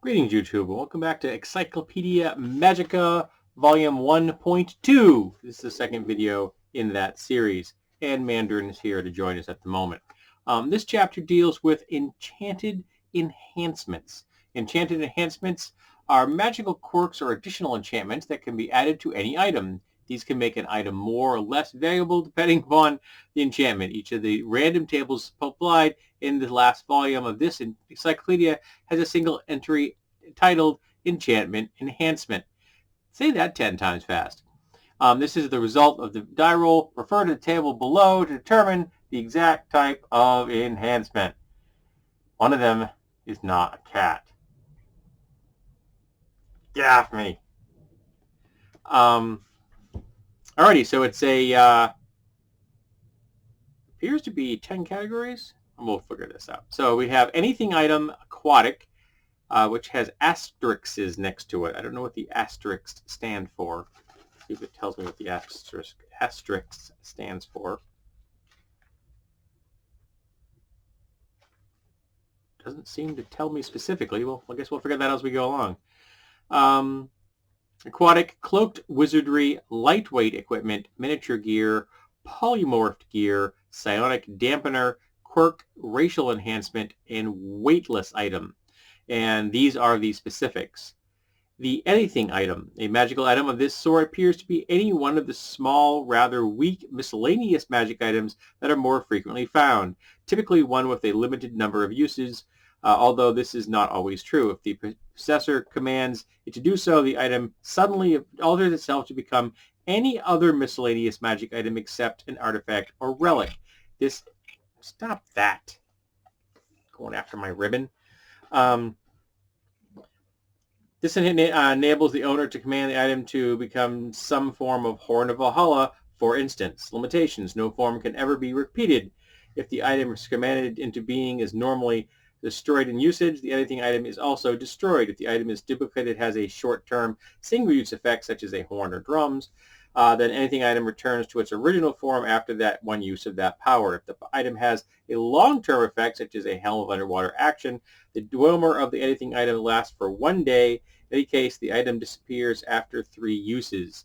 Greetings, YouTube. Welcome back to Encyclopedia Magica, Volume 1.2. This is the second video in that series, and Mandarin is here to join us at the moment. This chapter deals with enchanted enhancements. Enchanted enhancements are magical quirks or additional enchantments that can be added to any item. These can make an item more or less valuable depending upon the enchantment. Each of the random tables supplied in the last volume of this encyclopedia has a single entry titled Enchantment Enhancement. Say that 10 times fast. This is the result of the die roll. Refer to the table below to determine the exact type of enhancement. One of them is not a cat. Get off me. Alrighty, so it's appears to be 10 categories. And we'll figure this out. So we have anything item aquatic, which has asterisks next to it. I don't know what the asterisks stand for. Let's see if it tells me what the asterisk stands for. Doesn't seem to tell me specifically. Well, I guess we'll figure that out as we go along. Aquatic, cloaked wizardry, lightweight equipment, miniature gear, polymorphed gear, psionic dampener, quirk, racial enhancement, and weightless item. And these are the specifics. The anything item. A magical item of this sort appears to be any one of the small, rather weak, miscellaneous magic items that are more frequently found, typically one with a limited number of uses, although this is not always true. If the possessor commands it to do so, the item suddenly alters itself to become any other miscellaneous magic item except an artifact or relic. Stop that. Going after my ribbon. This enables the owner to command the item to become some form of Horn of Valhalla, for instance. Limitations. No form can ever be repeated. If the item is commanded into being is normally destroyed in usage, the anything item is also destroyed. If the item is duplicated, has a short-term single-use effect, such as a horn or drums, then anything item returns to its original form after that one use of that power. If the item has a long-term effect, such as a Helm of Underwater action, the dwemer of the anything item lasts for 1 day. In any case, the item disappears after 3 uses.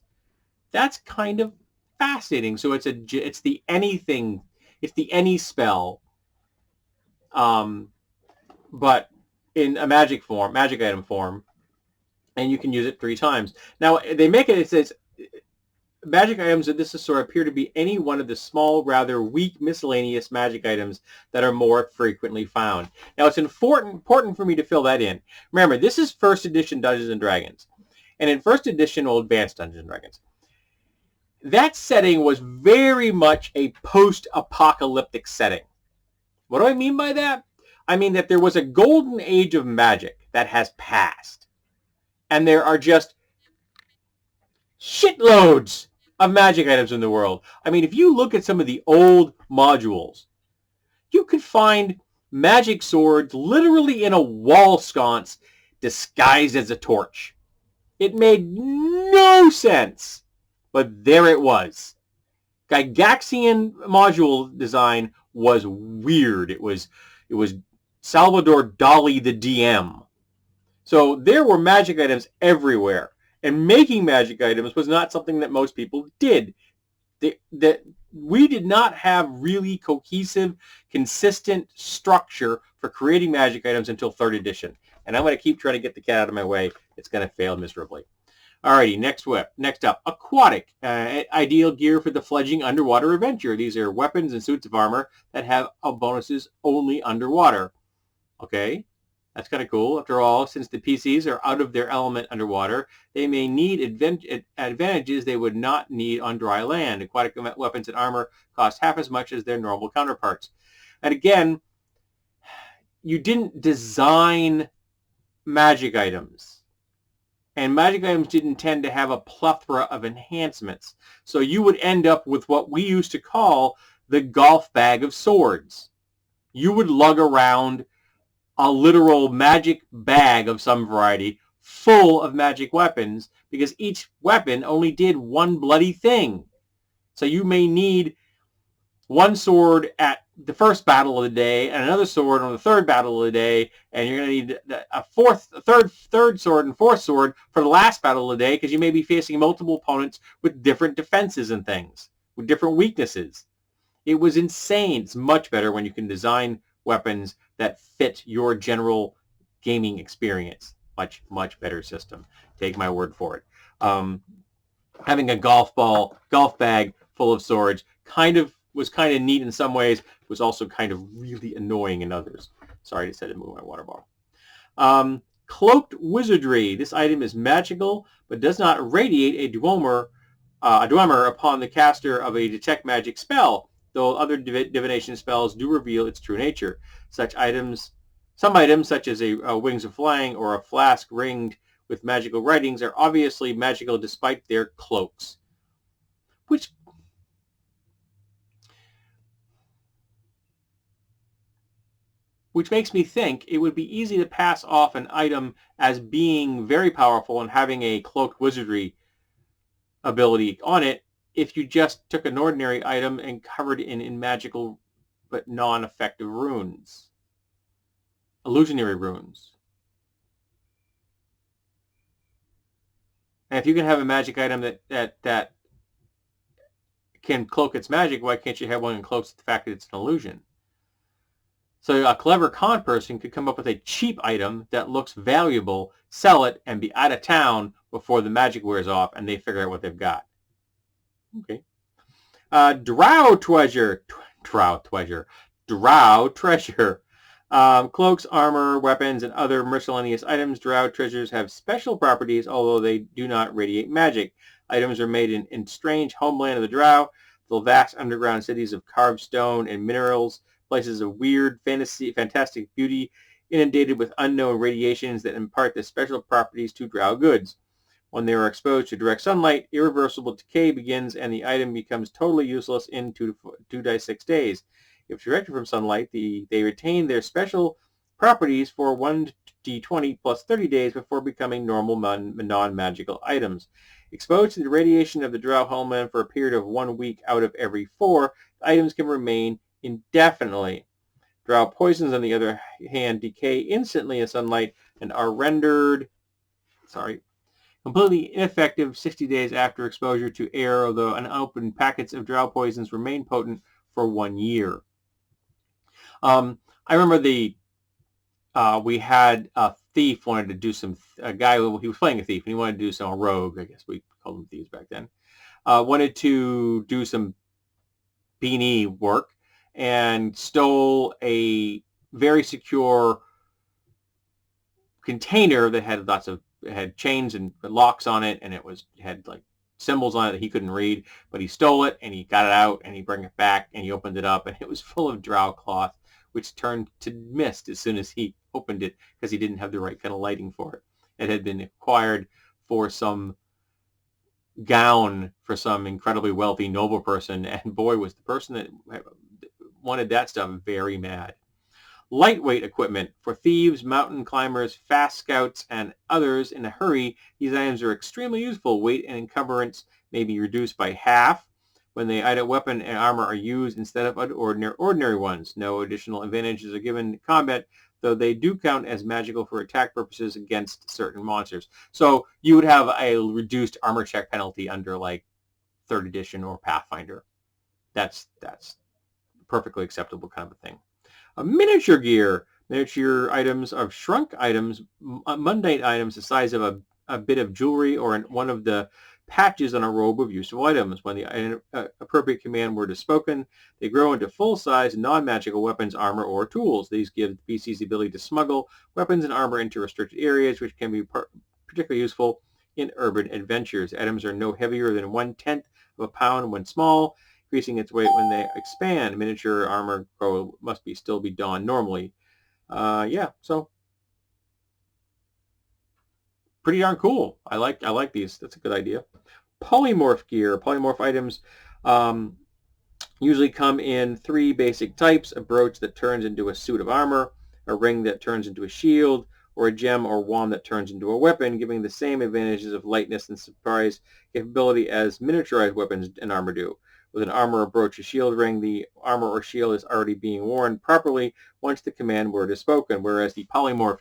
That's kind of fascinating. So it's the anything, it's the any spell, but in a magic item form, and you can use it 3 times. Now they make it says magic items of this sort appear to be any one of the small, rather weak, miscellaneous magic items that are more frequently found. Now, it's important for me to fill that in. Remember, this is first edition Dungeons & Dragons. And in first edition, or advanced Dungeons & Dragons, that setting was very much a post-apocalyptic setting. What do I mean by that? I mean that there was a golden age of magic that has passed. And there are just shitloads of magic items in the world. I mean, if you look at some of the old modules, you could find magic swords literally in a wall sconce disguised as a torch. It made no sense, but there it was. Gygaxian module design was weird. It was Salvador Dali the DM. So there were magic items everywhere. And making magic items was not something that most people did. We did not have really cohesive, consistent structure for creating magic items until 3rd edition. And I'm going to keep trying to get the cat out of my way. It's going to fail miserably. Alrighty, next up, aquatic. Ideal gear for the fledgling underwater adventure. These are weapons and suits of armor that have bonuses only underwater. Okay, that's kind of cool. After all, since the PCs are out of their element underwater, they may need advantages they would not need on dry land. Aquatic weapons and armor cost half as much as their normal counterparts. And again, you didn't design magic items. And magic items didn't tend to have a plethora of enhancements. So you would end up with what we used to call the golf bag of swords. You would lug around a literal magic bag of some variety full of magic weapons because each weapon only did one bloody thing. So you may need one sword at the first battle of the day and another sword on the third battle of the day, and you're going to need a third sword and fourth sword for the last battle of the day because you may be facing multiple opponents with different defenses and things, with different weaknesses. It was insane. It's much better when you can design weapons that fit your general gaming experience. Much, much better system. Take my word for it. Having a golf bag full of swords was kind of neat in some ways. Was also kind of really annoying in others. Sorry, I just had to move my water bottle. Cloaked wizardry. This item is magical, but does not radiate a dwemer upon the caster of a detect magic spell, though other divination spells do reveal its true nature. Some items, such as a wings of flying or a flask ringed with magical writings, are obviously magical despite their cloaks. Which makes me think it would be easy to pass off an item as being very powerful and having a cloaked wizardry ability on it if you just took an ordinary item and covered it in magical but non-effective runes. Illusionary runes. And if you can have a magic item that can cloak its magic, why can't you have one that cloaks the fact that it's an illusion? So a clever con person could come up with a cheap item that looks valuable, sell it, and be out of town before the magic wears off and they figure out what they've got. Okay. Drow treasure. Cloaks, armor, weapons, and other miscellaneous items. Drow treasures have special properties, although they do not radiate magic. Items are made in strange homeland of the Drow, the vast underground cities of carved stone and minerals, places of weird, fantastic beauty, inundated with unknown radiations that impart the special properties to Drow goods. When they are exposed to direct sunlight, irreversible decay begins and the item becomes totally useless in 2 to 6 days. If directed from sunlight, they retain their special properties for 1d20 plus 30 days before becoming normal non-magical items. Exposed to the radiation of the Drow homeland for a period of 1 week out of every 4, the items can remain indefinitely. Drow poisons, on the other hand, decay instantly in sunlight and are rendered completely ineffective 60 days after exposure to air, although unopened packets of Drow poisons remain potent for 1 year. I remember we had a thief wanted to do a guy, he was playing a thief, and he wanted to do some rogue, I guess we called them thieves back then, wanted to do some beanie work and stole a very secure container that had chains and locks on it, and it had like symbols on it that he couldn't read, but he stole it and he got it out and he brought it back and he opened it up and it was full of Drow cloth, which turned to mist as soon as he opened it because he didn't have the right kind of lighting for it. It had been acquired for some gown for some incredibly wealthy noble person, and boy, was the person that wanted that stuff very mad. Lightweight equipment. For thieves, mountain climbers, fast scouts, and others in a hurry, these items are extremely useful. Weight and encumbrance may be reduced by half when the item, weapon, and armor are used instead of ordinary ones. No additional advantages are given in combat, though they do count as magical for attack purposes against certain monsters. So you would have a reduced armor check penalty under like 3rd edition or Pathfinder. That's perfectly acceptable kind of a thing. Miniature gear. Miniature items are shrunk items, mundane items the size of a bit of jewelry or one of the patches on a robe of useful items. When the appropriate command word is spoken, they grow into full-size, non-magical weapons, armor, or tools. These give PCs the ability to smuggle weapons and armor into restricted areas, which can be particularly useful in urban adventures. Items are no heavier than 1/10 of a pound when small, increasing its weight when they expand. Miniature armor must still be donned normally. So pretty darn cool. I like these. That's a good idea. Polymorph gear. Polymorph items usually come in 3 basic types: a brooch that turns into a suit of armor, a ring that turns into a shield, or a gem or wand that turns into a weapon, giving the same advantages of lightness and surprise capability as miniaturized weapons and armor do. With an armor, a brooch, a shield ring, the armor or shield is already being worn properly once the command word is spoken, whereas the polymorph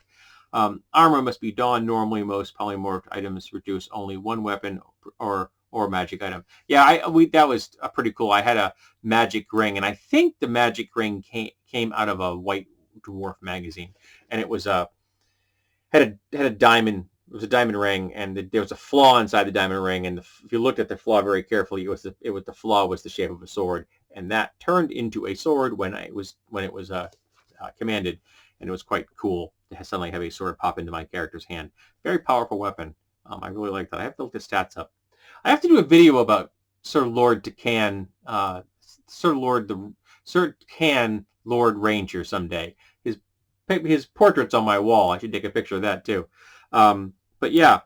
armor must be donned normally. Most polymorphed items reduce only one weapon or magic item. Yeah, that was pretty cool. I had a magic ring, and I think the magic ring came out of a White Dwarf magazine, and it was had a diamond. It was a diamond ring, and there was a flaw inside the diamond ring. And if you looked at the flaw very carefully, the flaw was the shape of a sword, and that turned into a sword when it was commanded, and it was quite cool to suddenly have a sword pop into my character's hand. Very powerful weapon. I really like that. I have to look the stats up. I have to do a video about Sir Lord Takan, Sir Takan Lord Ranger someday. His portrait's on my wall. I should take a picture of that too. But yeah,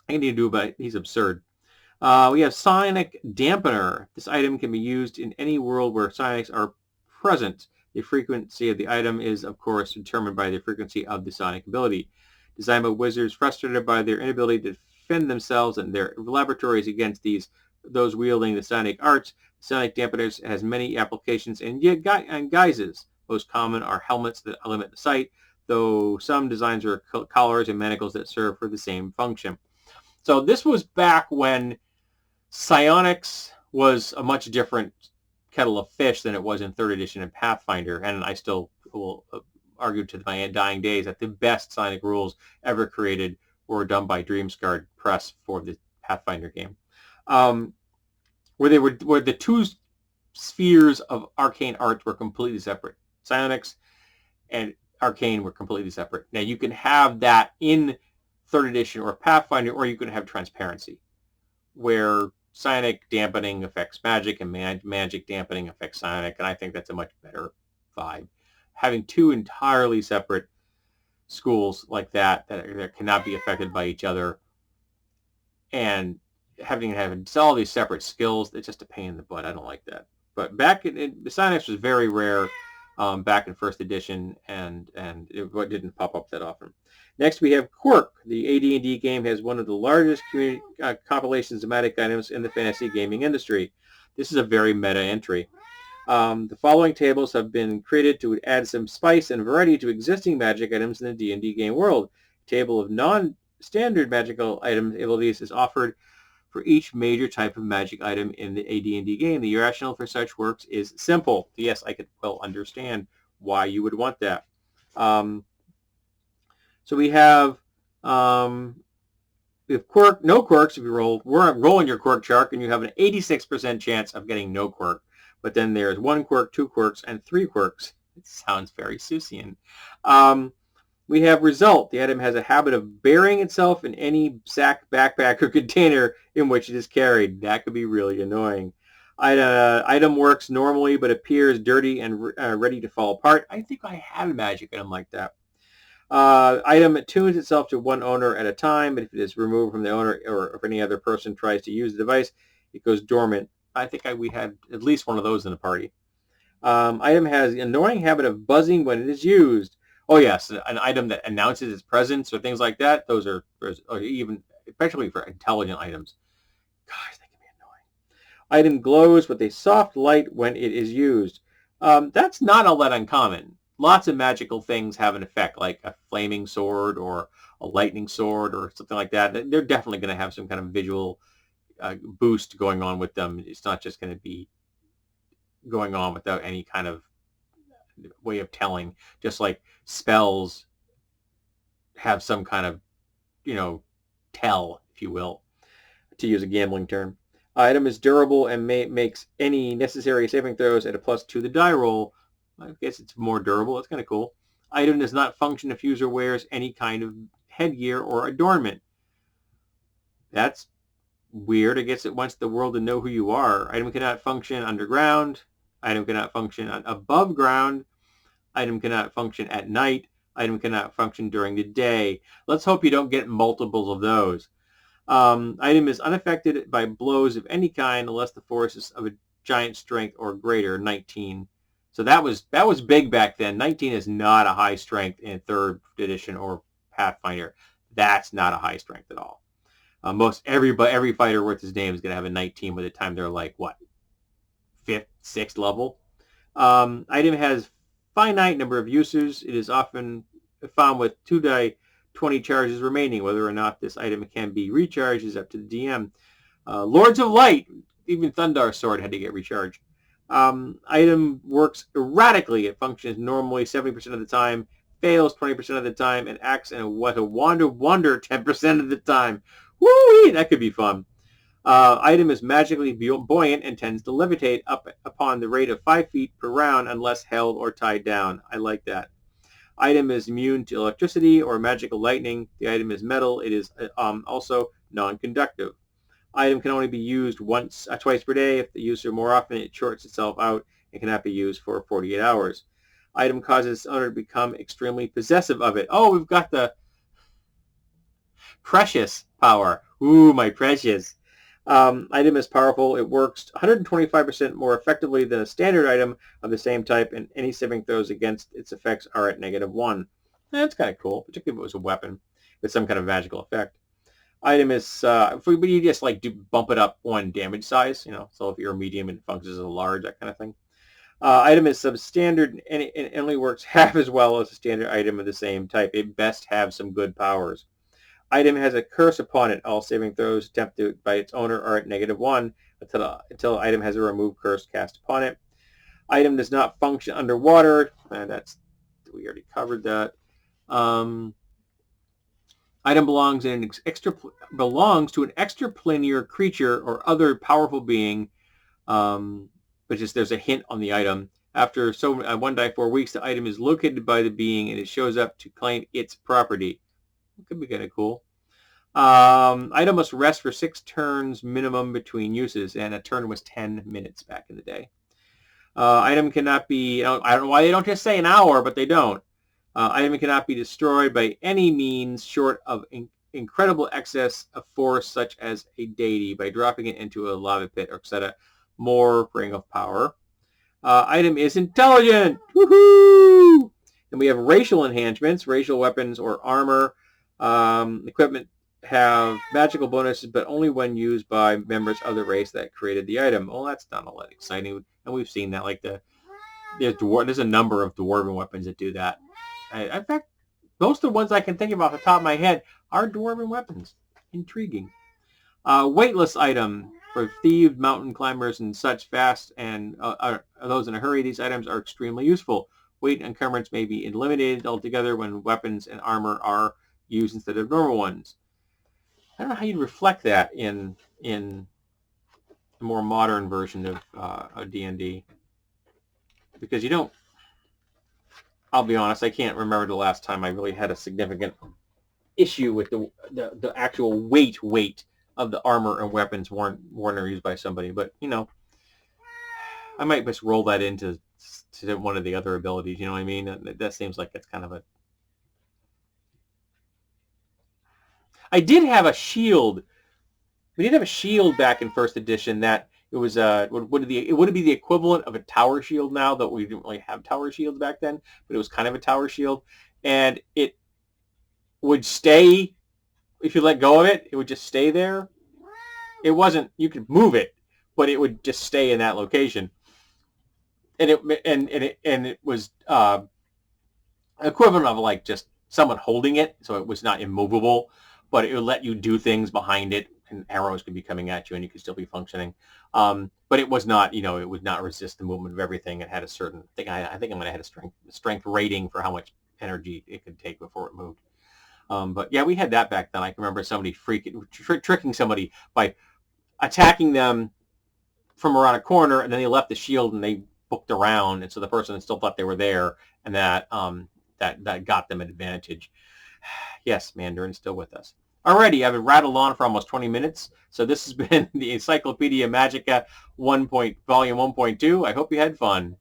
I need to do about it. He's absurd. We have Sonic Dampener. This item can be used in any world where Sonics are present. The frequency of the item is, of course, determined by the frequency of the Sonic ability. Designed by wizards frustrated by their inability to defend themselves and their laboratories against those wielding the Sonic arts, Sonic Dampeners has many applications and guises. Most common are helmets that limit the sight, though some designs are collars and manacles that serve for the same function. So this was back when psionics was a much different kettle of fish than it was in 3rd edition and Pathfinder, and I still will argue to my dying days that the best psionic rules ever created were done by Dreamscard Press for the Pathfinder game, where the two spheres of arcane art were completely separate. Psionics and arcane were completely separate. Now you can have that in 3rd edition or Pathfinder, or you can have transparency, where psionic dampening affects magic and magic dampening affects psionic, and I think that's a much better vibe. Having two entirely separate schools like that cannot be affected by each other, and having to have all these separate skills, it's just a pain in the butt. I don't like that. But back in the psionics was very rare back in 1st edition, and it didn't pop up that often. Next, we have Quirk. The AD&D game has one of the largest community compilations of magic items in the fantasy gaming industry. This is a very meta entry. The following tables have been created to add some spice and variety to existing magic items in the D&D game world. A table of non-standard magical item abilities is offered for each major type of magic item in the AD&D game. The rationale for such works is simple. Yes, I could well understand why you would want that. So we have no quirks. If you rolling your quirk chart, and you have an 86% chance of getting no quirk. But then there's 1 quirk, 2 quirks, and 3 quirks. It sounds very Seussian. We have result. The item has a habit of burying itself in any sack, backpack, or container in which it is carried. That could be really annoying. Item works normally but appears dirty and ready to fall apart. I think I have a magic item like that. Item attunes itself to one owner at a time, but if it is removed from the owner or if any other person tries to use the device, it goes dormant. I think we had at least one of those in the party. Item has an annoying habit of buzzing when it is used. Oh yes, an item that announces its presence or things like that. Those are even, especially for intelligent items. Gosh, they can be annoying. Item glows with a soft light when it is used. That's not all that uncommon. Lots of magical things have an effect, like a flaming sword or a lightning sword or something like that. They're definitely going to have some kind of visual boost going on with them. It's not just going to be going on without any kind of way of telling. Just like spells have some kind of, tell, if you will, to use a gambling term. Item is durable and makes any necessary saving throws at a +2 to the die roll. I guess it's more durable. It's kind of cool. Item does not function if user wears any kind of headgear or adornment. That's weird. I guess it wants the world to know who you are. Item cannot function underground. Item cannot function above ground. Item cannot function at night. Item cannot function during the day. Let's hope you don't get multiples of those. Item is unaffected by blows of any kind unless the force is of a giant strength or greater, 19. So that was big back then. 19 is not a high strength in 3rd edition or Pathfinder. That's not a high strength at all. Every fighter worth his name is going to have a 19 by the time they're like, what, 5th, 6th level. Item has finite number of uses. It is often found with 2 die 20 charges remaining. Whether or not this item can be recharged is up to the DM. Lords of Light, even Thundar's sword had to get recharged. Item works erratically. It functions normally 70% of the time, fails 20% of the time, and acts in a wand of wonder 10% of the time. Woo! That could be fun. Item is magically buoyant and tends to levitate up upon the rate of 5 feet per round unless held or tied down. I like that. Item is immune to electricity or magical lightning. The item is metal. It is also non-conductive. Item can only be used twice per day. If the user more often, it shorts itself out and cannot be used for 48 hours. Item causes its owner to become extremely possessive of it. Oh, we've got the precious power. Ooh, my precious. Item is powerful. It works 125% more effectively than a standard item of the same type, and any saving throws against its effects are at -1. That's kind of cool, particularly if it was a weapon with some kind of magical effect. Item is, you just like bump it up 1 damage size, so if you're a medium and it functions as a large, that kind of thing. Item is substandard and it only works half as well as a standard item of the same type. It best have some good powers. Item has a curse upon it. All saving throws attempted by its owner are at -1 until item has a remove curse cast upon it. Item does not function underwater. We already covered that. Item belongs to an extraplanar creature or other powerful being, but just there's a hint on the item. After 1 die 4 weeks, the item is located by the being and it shows up to claim its property. It could be kind of cool. Item must rest for 6 turns minimum between uses, and a turn was 10 minutes back in the day. Item cannot be, I don't know why they don't just say an hour, but they don't. Item cannot be destroyed by any means short of incredible excess of force, such as a deity, by dropping it into a lava pit, or etc. More ring of power. Item is intelligent. Woohoo! And we have racial enhancements. Racial weapons or armor equipment have magical bonuses, but only when used by members of the race that created the item. Well, that's not all that exciting, and we've seen that. Like there's a number of dwarven weapons that do that. In fact, most of the ones I can think of off the top of my head are dwarven weapons. Intriguing. Weightless item for thieves, mountain climbers, and such fast and those in a hurry. These items are extremely useful. Weight encumbrance may be eliminated altogether when weapons and armor are used instead of normal ones. I don't know how you'd reflect that in a more modern version of D&D, because you don't. I'll be honest, I can't remember the last time I really had a significant issue with the actual weight of the armor and weapons worn or used by somebody. But I might just roll that into one of the other abilities. You know what I mean? That seems like it's kind of a. I did have a shield. We did have a shield back in first edition that it was it would be the equivalent of a tower shield now, that we didn't really have tower shields back then, but it was kind of a tower shield, and it would stay if you let go of it. It would just stay there. It wasn't, you could move it, but it would just stay in that location, and it was equivalent of like just someone holding it, so it was not immovable, but it would let you do things behind it, and arrows could be coming at you and you could still be functioning. But it was not, it would not resist the movement of everything. It had a certain thing. I think I might have had a strength rating for how much energy it could take before it moved. But yeah, we had that back then. I can remember somebody tricking somebody by attacking them from around a corner, and then they left the shield and they booked around, and so the person still thought they were there, and that got them an advantage. Yes, Mandarin's still with us. Alrighty, I've been rattled on for almost 20 minutes. So this has been the Encyclopedia Magica Volume 1.2. I hope you had fun.